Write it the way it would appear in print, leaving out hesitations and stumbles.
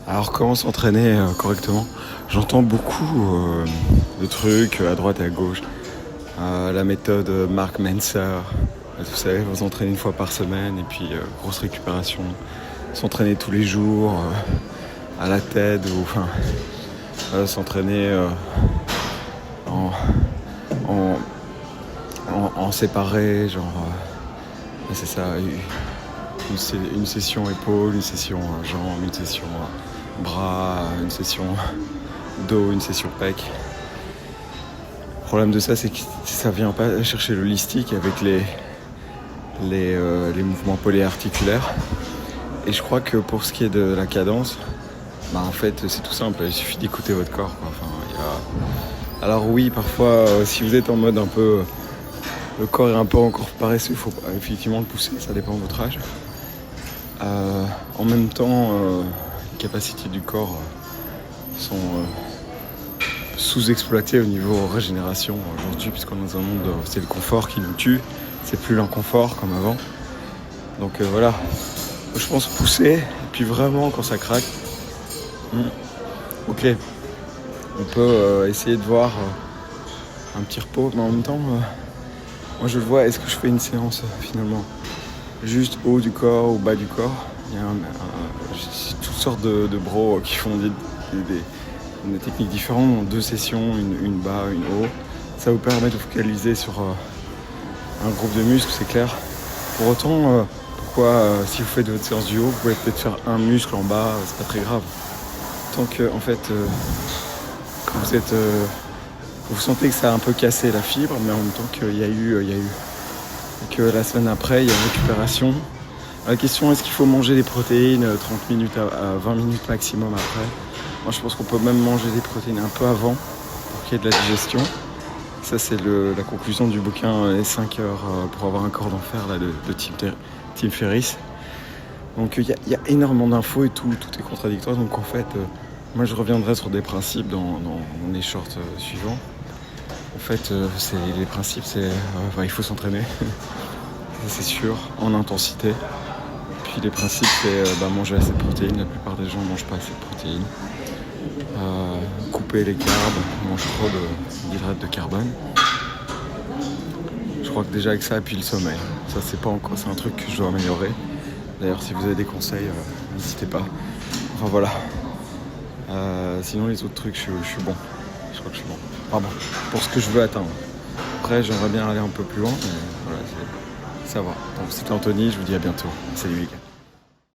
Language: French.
Alors comment s'entraîner correctement? J'entends beaucoup de trucs à droite et à gauche. La méthode Mark Menser, vous savez, vous entraîner une fois par semaine et puis grosse récupération. S'entraîner tous les jours à la TED ou enfin s'entraîner en, en, en séparé, genre c'est ça, une session épaule, une session jambes, une session bras, une session dos, une session pec. Le problème de ça, c'est que ça vient pas chercher le holistique avec les mouvements polyarticulaires. Et je crois que pour ce qui est de la cadence, en fait c'est tout simple, il suffit d'écouter votre corps, quoi. Enfin, alors oui, parfois si vous êtes en mode un peu le corps est un peu encore paresseux, il faut effectivement le pousser, ça dépend de votre âge. En même temps, les capacités du corps sont sous-exploitées au niveau régénération aujourd'hui, puisqu'on est dans un monde, c'est le confort qui nous tue, c'est plus l'inconfort comme avant. Donc voilà, je pense pousser, et puis vraiment quand ça craque, ok, on peut essayer de voir un petit repos, mais en même temps, moi je le vois, est-ce que je fais une séance finalement juste haut du corps ou bas du corps? Il y a toutes sortes de bros qui font des techniques différentes, 2 sessions, une bas, une haut. Ça vous permet de focaliser sur un groupe de muscles, c'est clair. Pour autant, pourquoi si vous faites votre séance du haut, vous pouvez peut-être faire un muscle en bas, c'est pas très grave. Tant que en fait vous sentez que ça a un peu cassé la fibre, mais en même temps qu'il y a eu que la semaine après, il y a une récupération. La question, est-ce qu'il faut manger des protéines 30 minutes à 20 minutes maximum après? Moi, je pense qu'on peut même manger des protéines un peu avant pour qu'il y ait de la digestion. Ça, c'est la conclusion du bouquin Les 5 heures pour avoir un corps d'enfer là, de Tim Ferriss. Donc, il y a énormément d'infos et tout est contradictoire. Donc, en fait, moi, je reviendrai sur des principes dans les shorts suivants. En fait, les principes, il faut s'entraîner, c'est sûr, en intensité. Puis les principes, c'est manger assez de protéines. La plupart des gens ne mangent pas assez de protéines. Couper les carbs, on mange trop d'hydrates de carbone. Je crois que déjà avec ça, et puis le sommeil. Ça, c'est un truc que je dois améliorer. D'ailleurs, si vous avez des conseils, n'hésitez pas. Enfin voilà. Sinon, les autres trucs, je suis bon. Je crois que je suis bon. Enfin bon, pour ce que je veux atteindre. Après, j'aimerais bien aller un peu plus loin, mais voilà, ça va. Donc, c'était Anthony, je vous dis à bientôt. Salut les gars.